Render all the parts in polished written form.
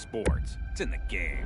sports. It's in the game.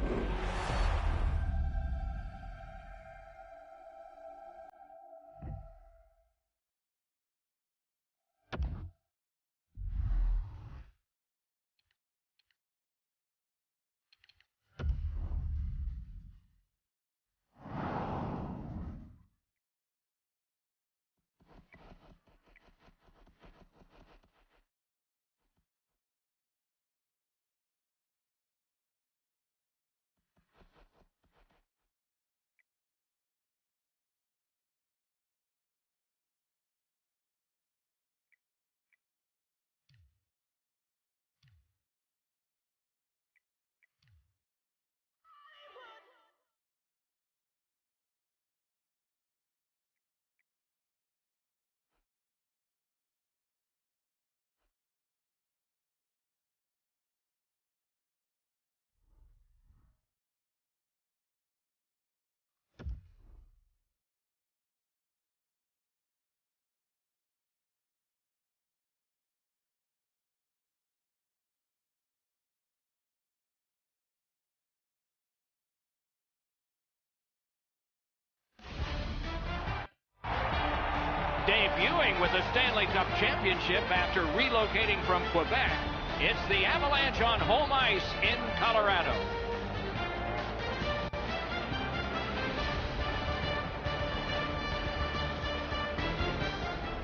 Debuting with the Stanley Cup Championship after relocating from Quebec, it's the Avalanche on home ice in Colorado.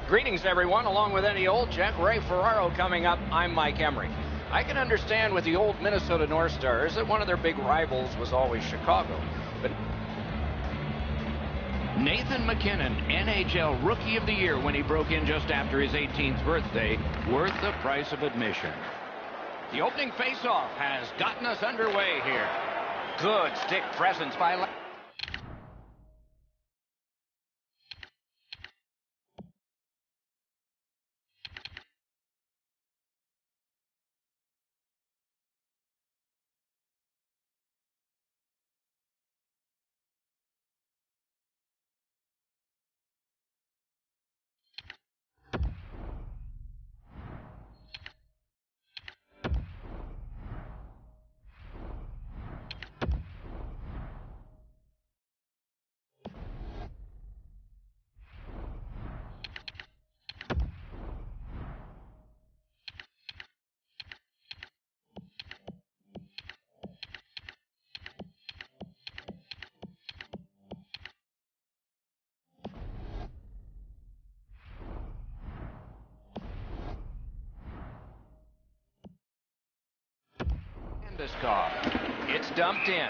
Greetings, everyone. Along with any old Jet, Ray Ferraro coming up. I'm Mike Emery. I can understand with the old Minnesota North Stars that one of their big rivals was always Chicago. But Nathan MacKinnon, NHL Rookie of the Year when he broke in just after his 18th birthday, worth the price of admission. The opening faceoff has gotten us underway here. Good stick presence by It's dumped in.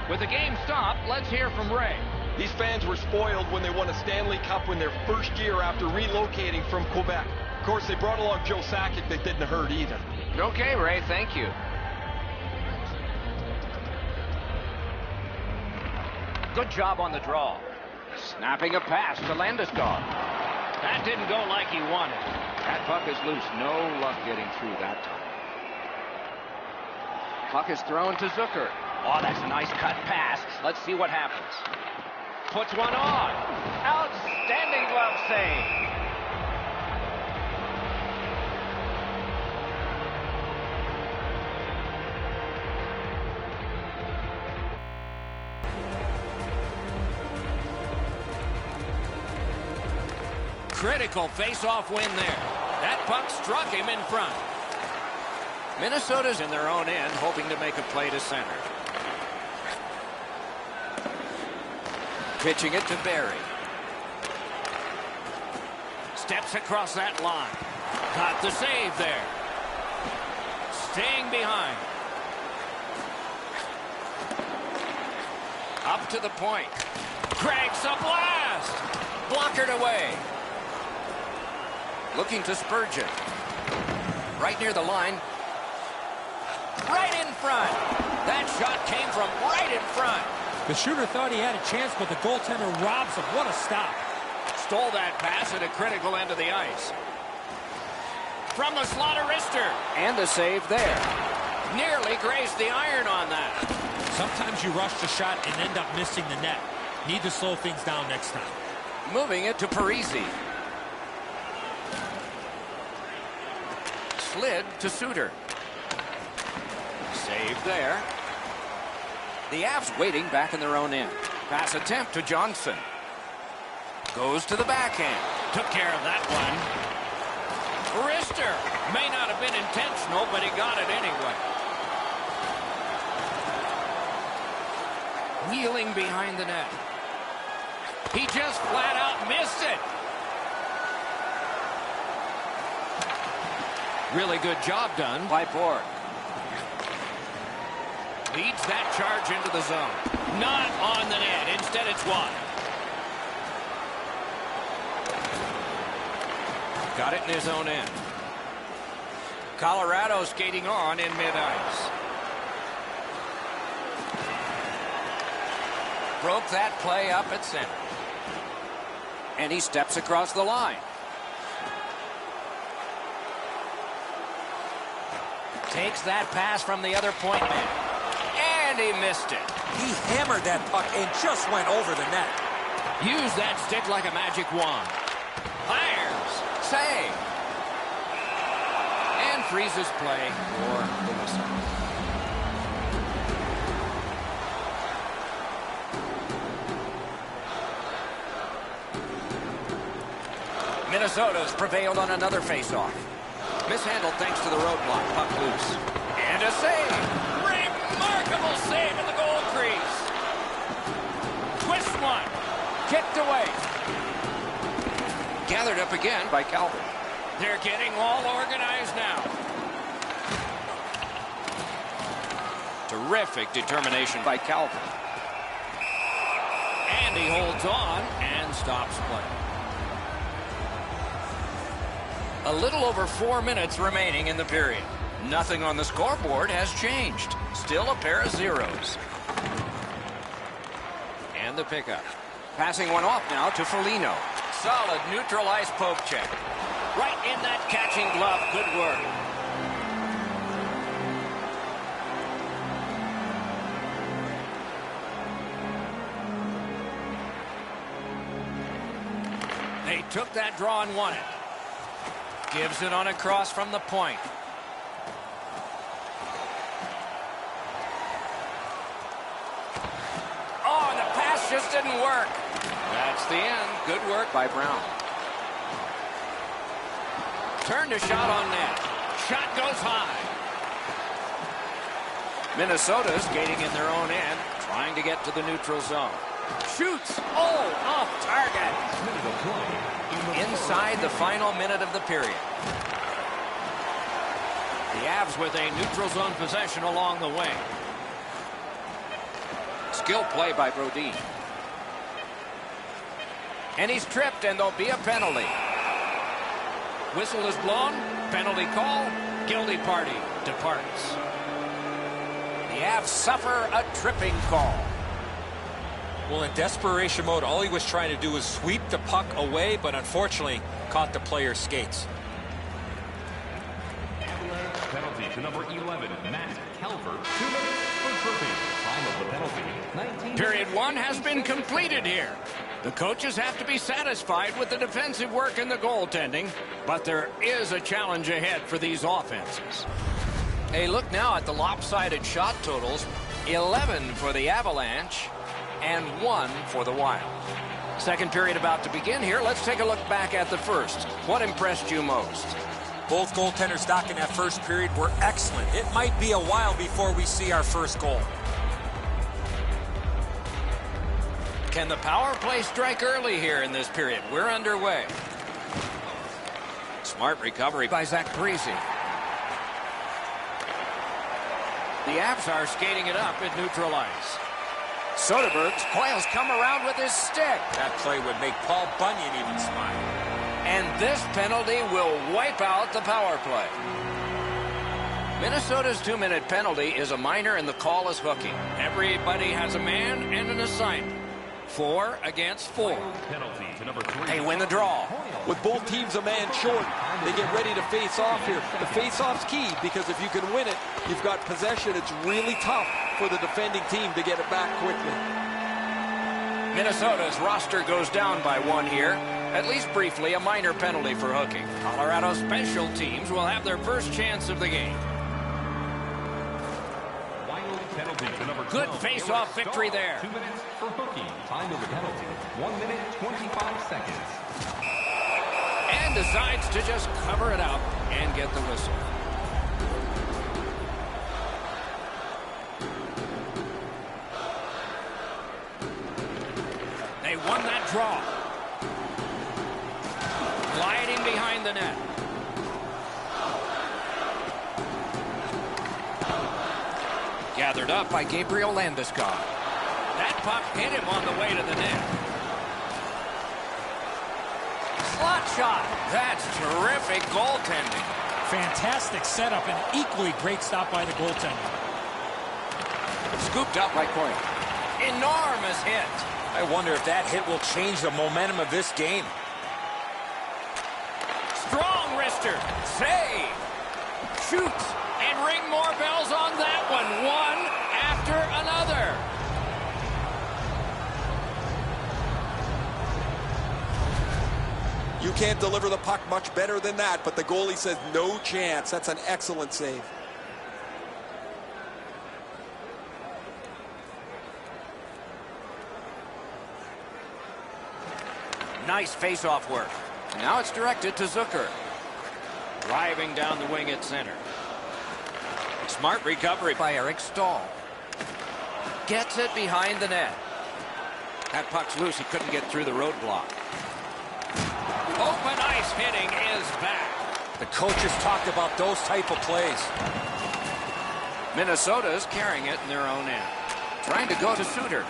With the game stopped, let's hear from Ray. These fans were spoiled when they won a Stanley Cup in their first year after relocating from Quebec. Of course, they brought along Joe Sakic that didn't hurt either. Okay, Ray, thank you. Good job on the draw. Snapping a pass to Landeskog. That didn't go like he wanted. That puck is loose. No luck getting through that time. Puck is thrown to Zucker. Oh, that's a nice cut pass. Let's see what happens. Puts one on. Outstanding glove save. Critical face-off win there. That puck struck him in front. Minnesota's in their own end, hoping to make a play to center. Pitching it to Barry. Steps across that line. Got the save there. Staying behind. Up to the point. Cranks a blast. Blockered away. Looking to Spurgeon. Right near the line. Right in front. That shot came from right in front. The shooter thought he had a chance, but the goaltender robs him. What a stop. Stole that pass at a critical end of the ice. From the slot of wrister. And the save there. Nearly grazed the iron on that. Sometimes you rush the shot and end up missing the net. Need to slow things down next time. Moving it to Parisi. Slid to Suter. Save there. The Avs waiting back in their own end. Pass attempt to Johnson. Goes to the backhand. Took care of that one. Wrister. May not have been intentional, but he got it anyway. Wheeling behind the net. He just flat out missed it. Really good job done by Borg. Leads that charge into the zone. Not on the net. Instead, it's wide. Got it in his own end. Colorado skating on in mid-ice. Broke that play up at center. And he steps across the line. Takes that pass from the other point man. And he missed it. He hammered that puck and just went over the net. Use that stick like a magic wand. Fires. Save. And freezes play for the whistle. Minnesota's prevailed on another faceoff. Mishandled thanks to the roadblock. Puck loose. And a save. Remarkable save in the goal crease. Twist one. Kicked away. Gathered up again by Calvin. They're getting all organized now. Terrific determination by Calvin. And he holds on and stops play. A little over 4 minutes remaining in the period. Nothing on the scoreboard has changed. Still a pair of zeros. And the pickup. Passing one off now to Foligno. Solid neutralized poke check. Right in that catching glove. Good work. They took that draw and won it. Gives it on a cross from the point. Oh, and the pass just didn't work. That's the end. Good work by Brown. Turned a shot on net. Shot goes high. Minnesota's skating in their own end, trying to get to the neutral zone. Shoots. Oh, off target. Inside the final minute of the period. The Avs with a neutral zone possession along the way. Skill play by Brodin. And he's tripped, and there'll be a penalty. Whistle is blown. Penalty call. Guilty party departs. The Avs suffer a tripping call. Well, in desperation mode, all he was trying to do was sweep the puck away, but unfortunately caught the player's skates. Penalty to number 11, Matt Calvert. 2 minutes for tripping. Time of the penalty, 19. Period one has been completed here. The coaches have to be satisfied with the defensive work and the goaltending, but there is a challenge ahead for these offenses. A look now at the lopsided shot totals. 11 for the Avalanche and 1 for the Wild. Second period about to begin here. Let's take a look back at the first. What impressed you most? Both goaltenders back in that first period were excellent. It might be a while before we see our first goal. Can the power play strike early here in this period? We're underway. Smart recovery by Zach Parise. The Avs are skating it up at neutral ice. Soderberg's coils come around with his stick. That play would make Paul Bunyan even smile. And this penalty will wipe out the power play. Minnesota's 2-minute penalty is a minor and the call is hooking. Everybody has a man and an assignment. 4 against 4. Penalty to number 3. They win the draw. With both teams a man short, they get ready to face off here. The face-off's key because if you can win it, you've got possession. It's really tough for the defending team to get it back quickly. Minnesota's roster goes down by 1 here. At least briefly, a minor penalty for hooking. Colorado special teams will have their first chance of the game. penalty to number 12. Good face-off victory there. 2 minutes for hooking. Time of the penalty, 1 minute, 25 seconds. And decides to just cover it up and get the whistle. They won that draw. Gliding behind the net. Gathered up by Gabriel Landeskog. That puck hit him on the way to the net. Slot shot. That's terrific goaltending. Fantastic setup and equally great stop by the goaltender. Scooped up by Coyne. Enormous hit. I wonder if that hit will change the momentum of this game. Strong wrister. Save. Shoots. And ring more bells on that one. One after another. You can't deliver the puck much better than that, but the goalie says no chance. That's an excellent save. Nice face-off work. Now it's directed to Zucker. Driving down the wing at center. Smart recovery by Eric Stahl. Gets it behind the net. That puck's loose. He couldn't get through the roadblock. Open ice hitting is back. The coaches talked about those type of plays. Minnesota's carrying it in their own end. Trying to go to Suter.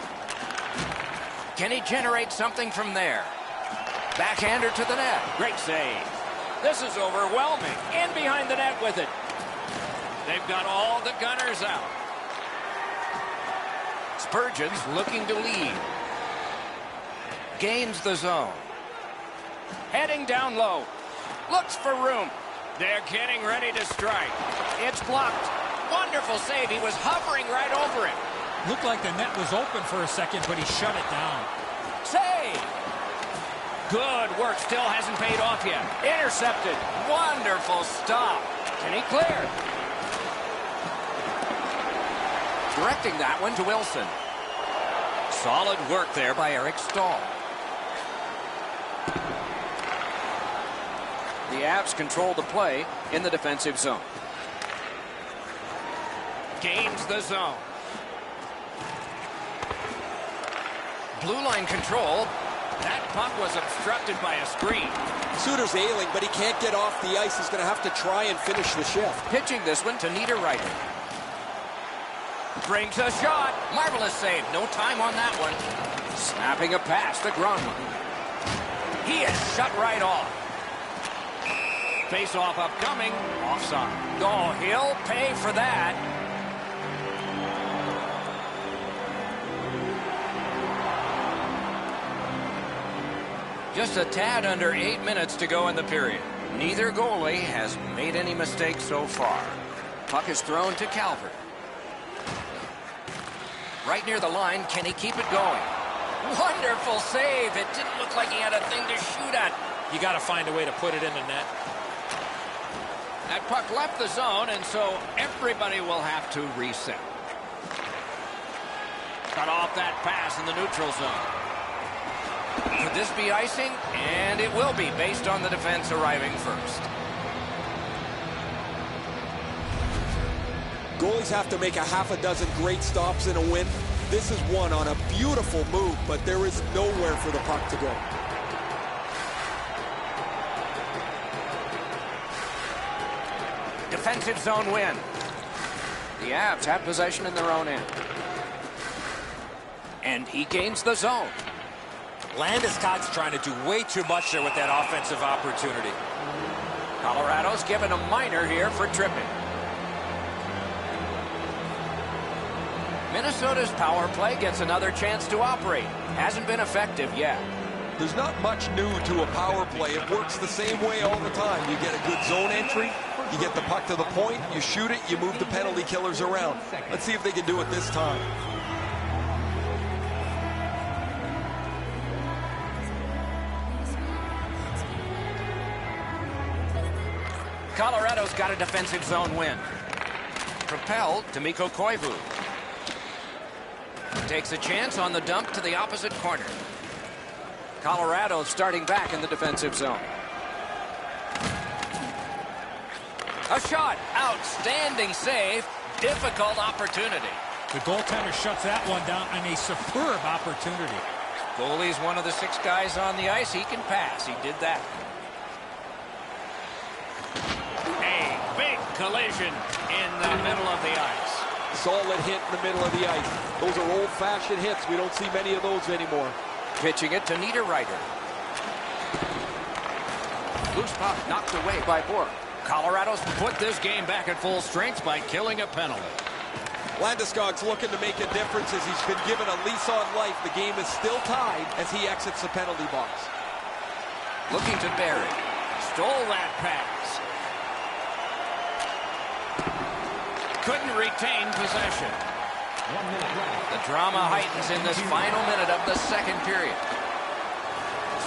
Can he generate something from there? Backhander to the net. Great save. This is overwhelming. In behind the net with it. They've got all the gunners out. Spurgeon's looking to lead. Gains the zone. Heading down low. Looks for room. They're getting ready to strike. It's blocked. Wonderful save. He was hovering right over it. Looked like the net was open for a second, but he shut it down. Save. Good work. Still hasn't paid off yet. Intercepted. Wonderful stop. Can he clear? Directing that one to Wilson. Solid work there by Eric Stahl. The Avs control the play in the defensive zone. Gains the zone. Blue line control. That puck was obstructed by a screen. Suter's ailing, but he can't get off the ice. He's going to have to try and finish the shift. Pitching this one to Niederreiter. Brings a shot. Marvelous save. No time on that one. Snapping a pass to Gronwyn. He is shut right off. Face-off upcoming. Offside. Oh, he'll pay for that. Just a tad under 8 minutes to go in the period. Neither goalie has made any mistakes so far. Puck is thrown to Calvert. Right near the line, can he keep it going? Wonderful save. It didn't look like he had a thing to shoot at. You got to find a way to put it in the net. That puck left the zone, and so everybody will have to reset. Cut off that pass in the neutral zone. Could this be icing? And it will be, based on the defense arriving first. Goalies have to make a half a dozen great stops in a win. This is one on a beautiful move, but there is nowhere for the puck to go. Defensive zone win. The Avs have possession in their own end. And he gains the zone. Landeskog's trying to do way too much there with that offensive opportunity. Colorado's given a minor here for tripping. Minnesota's power play gets another chance to operate. Hasn't been effective yet. There's not much new to a power play. It works the same way all the time. You get a good zone entry, you get the puck to the point, you shoot it, you move the penalty killers around. Let's see if they can do it this time. Colorado's got a defensive zone win. Propelled to Mikko Koivu. Takes a chance on the dump to the opposite corner. Colorado starting back in the defensive zone. A shot. Outstanding save. Difficult opportunity. The goaltender shuts that one down on a superb opportunity. Goalie's one of the 6 guys on the ice. He can pass. He did that. A big collision in the middle of the ice. Solid hit in the middle of the ice. Those are old-fashioned hits. We don't see many of those anymore. Pitching it to Niederreiter. Loose puck knocked away by Bork. Colorado's put this game back at full strength by killing a penalty. Landeskog's looking to make a difference as he's been given a lease on life. The game is still tied as he exits the penalty box. Looking to Barry. Stole that pass. Couldn't retain possession. The drama heightens in this final minute of the second period.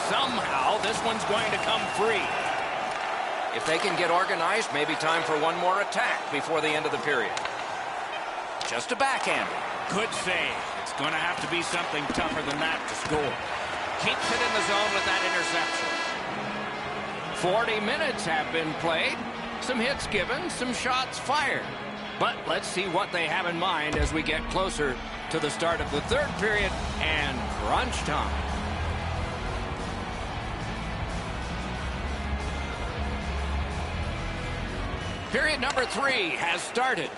Somehow this one's going to come free. If they can get organized, maybe time for one more attack before the end of the period. Just a backhand. Good save. It's going to have to be something tougher than that to score. Keeps it in the zone with that interception. 40 minutes have been played. Some hits given, some shots fired. But let's see what they have in mind as we get closer to the start of the third period and crunch time. Period number 3 has started.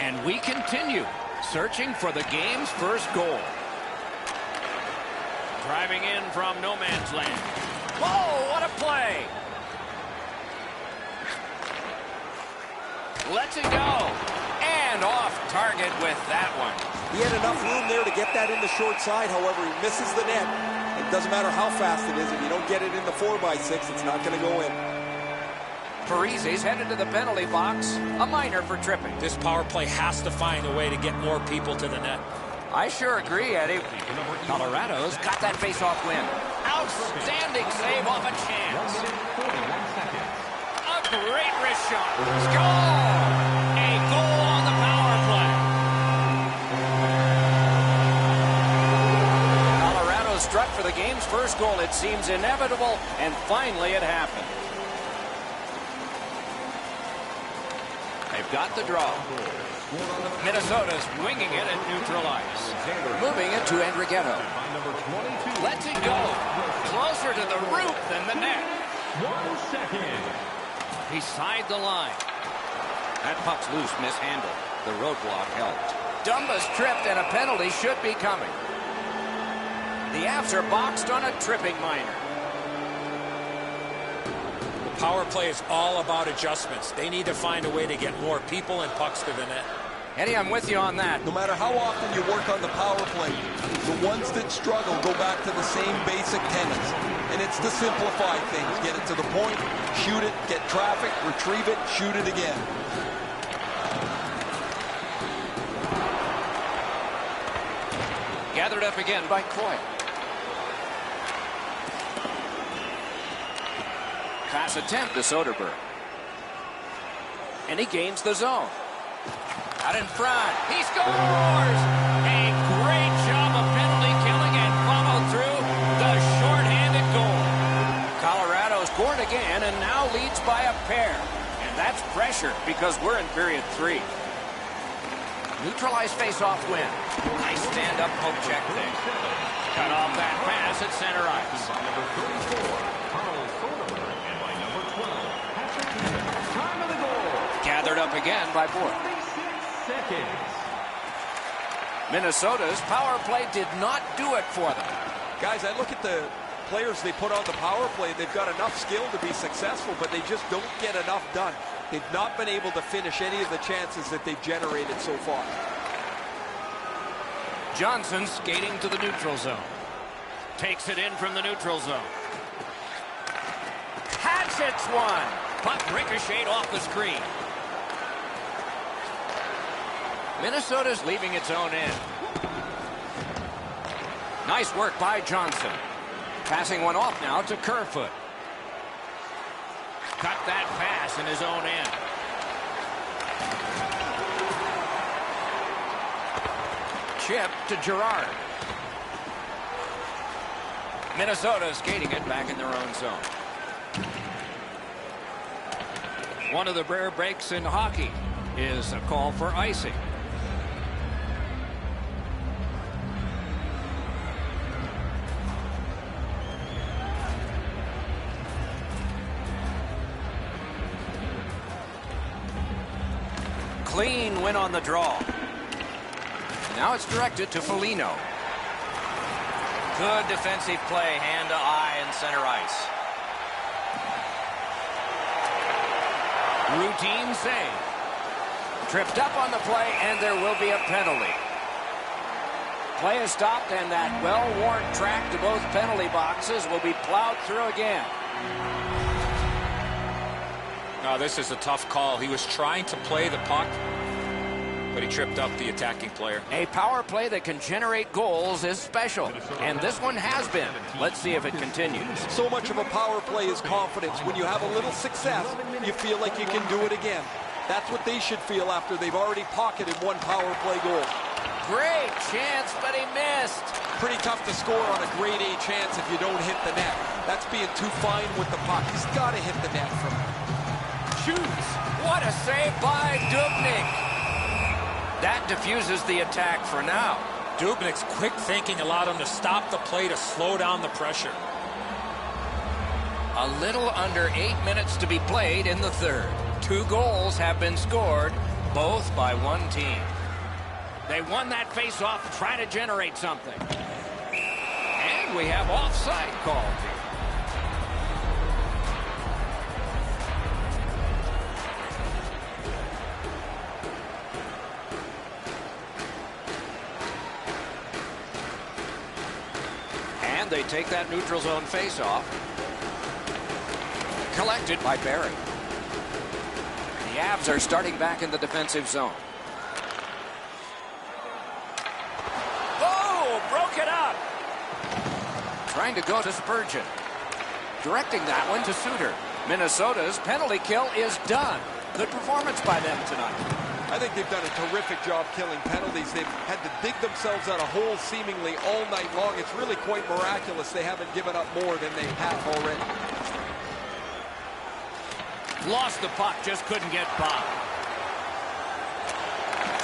And we continue searching for the game's first goal. Driving in from no man's land. Whoa, what a play! Lets it go. And off target with that one. He had enough room there to get that in the short side. However, he misses the net. It doesn't matter how fast it is. If you don't get it in the 4x6, it's not going to go in. Parise's headed to the penalty box. A minor for tripping. This power play has to find a way to get more people to the net. I sure agree, Eddie. Colorado's got that face-off win. Outstanding save off a chance. A great wrist shot. Score! A goal on the power play. Colorado struck for the game's first goal. It seems inevitable, and finally it happened. They've got the draw. Minnesota's winging it at neutral ice. Moving it to Andrighetto. Lets it go. Closer to the roof than the net. 1 second. Beside the line. That puck's loose, mishandled. The roadblock helped. Dumba's tripped and a penalty should be coming. The Avs are boxed on a tripping minor. Power play is all about adjustments. They need to find a way to get more people and pucks to the net. Eddie, I'm with you on that. No matter how often you work on the power play, the ones that struggle go back to the same basic tenets. And it's to simplify things. Get it to the point, shoot it, get traffic, retrieve it, shoot it again. Gathered up again by Coy. Pass attempt to Soderberg. And he gains the zone. Out in front. He scores! A great job of penalty killing and followed through the shorthanded goal. Colorado scored again and now leads by a pair. And that's pressure because we're in period 3. Neutralized face-off win. Nice stand-up poke check there. Cut off that pass at center ice. Number 34. Time of the goal. Gathered up again by Bork. 46 seconds. Minnesota's power play did not do it for them. Guys, I look at the players they put on the power play. They've got enough skill to be successful, but they just don't get enough done. They've not been able to finish any of the chances that they've generated so far. Johnson skating to the neutral zone. Takes it in from the neutral zone. Hatchets one. Puck ricocheted off the screen. Minnesota's leaving its own end. Nice work by Johnson. Passing one off now to Kerfoot. Cut that pass in his own end. chip to Girard. Minnesota skating it back in their own zone. One of the rare breaks in hockey is a call for icing. Clean win on the draw. Now it's directed to Foligno. Good defensive play, hand to eye in center ice. Routine save. Tripped up on the play, and there will be a penalty. Play is stopped, and that well-worn track to both penalty boxes will be plowed through again. No, this is a tough call. He was trying to play the puck, but he tripped up the attacking player. A power play that can generate goals is special, and this one has been. Let's see if it continues. So much of a power play is confidence. When you have a little success, you feel like you can do it again. That's what they should feel after they've already pocketed one power play goal. Great chance, but he missed. Pretty tough to score on a grade A chance if you don't hit the net. That's being too fine with the puck. He's got to hit the net from Shoots. What a save by Dubnyk. That diffuses the attack for now. Dubnyk's quick thinking allowed him to stop the play to slow down the pressure. A little under 8 minutes to be played in the third. 2 goals have been scored, both by one team. They won that face-off, trying to generate something. And we have offside called here. They take that neutral zone face-off. Collected by Barry. The Avs are starting back in the defensive zone. Oh, broke it up. Trying to go to Spurgeon. Directing that one to Suter. Minnesota's penalty kill is done. Good performance by them tonight. I think they've done a terrific job killing penalties. They've had to dig themselves out of holes seemingly all night long. It's really quite miraculous they haven't given up more than they have already. Lost the puck, just couldn't get by.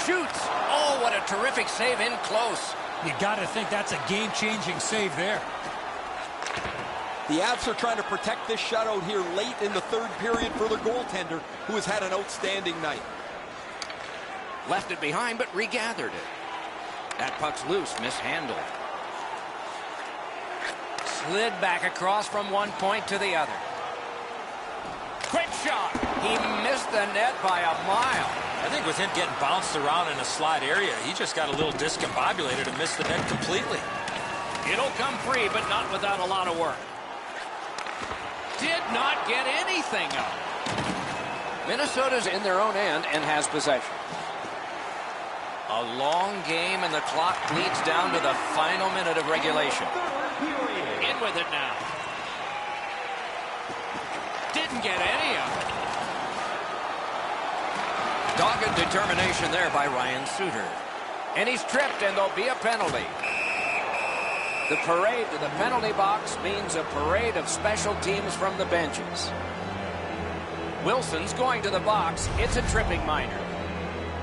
Shoots. Oh, what a terrific save in close. You got to think that's a game-changing save there. The Avs are trying to protect this shutout here late in the third period for their goaltender, who has had an outstanding night. Left it behind, but regathered it. That puck's loose, mishandled. Slid back across from one point to the other. Quick shot. He missed the net by a mile. I think with him getting bounced around in a slide area, he just got a little discombobulated and missed the net completely. It'll come free, but not without a lot of work. Did not get anything up. Minnesota's in their own end and has possession. A long game, and the clock bleeds down to the final minute of regulation. In with it now. Didn't get any of it. Dogged determination there by Ryan Suter. And he's tripped, and there'll be a penalty. The parade to the penalty box means a parade of special teams from the benches. Wilson's going to the box. It's a tripping minor.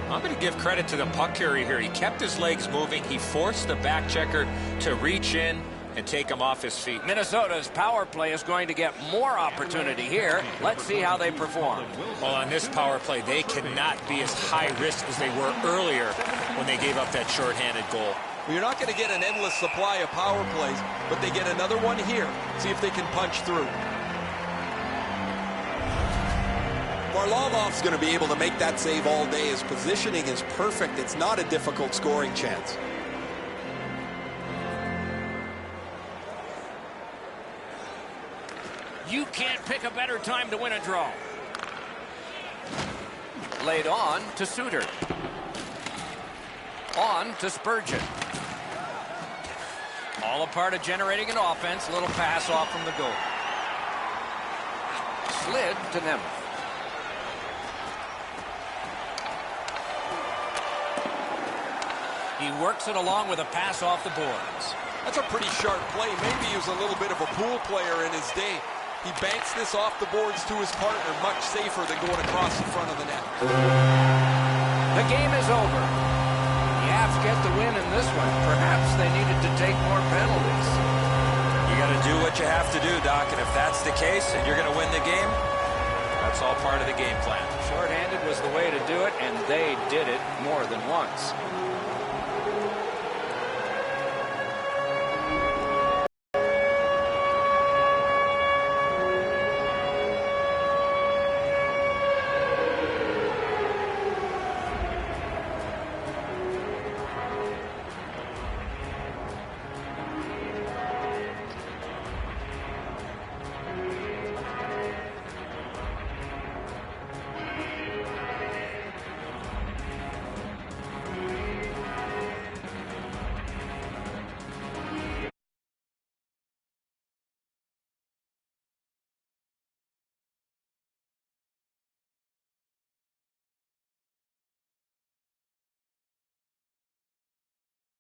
I'm going to give credit to the puck carrier here. He kept his legs moving. He forced the back checker to reach in and take him off his feet. Minnesota's power play is going to get more opportunity here. Let's see how they perform. Well, on this power play, they cannot be as high risk as they were earlier when they gave up that shorthanded goal. Well, you're not going to get an endless supply of power plays, but they get another one here. See if they can punch through. Varlamov's going to be able to make that save all day. His positioning is perfect. It's not a difficult scoring chance. You can't pick a better time to win a draw. Laid on to Suter. On to Spurgeon. All a part of generating an offense. Little pass off from the goal. Slid to Nemeth. He works it along with a pass off the boards. That's a pretty sharp play. Maybe he was a little bit of a pool player in his day. He banks this off the boards to his partner, much safer than going across the front of the net. The game is over. The Avs get the win in this one. Perhaps they needed to take more penalties. You got to do what you have to do, Doc, and if that's the case and you're going to win the game, that's all part of the game plan. Short-handed was the way to do it, and they did it more than once.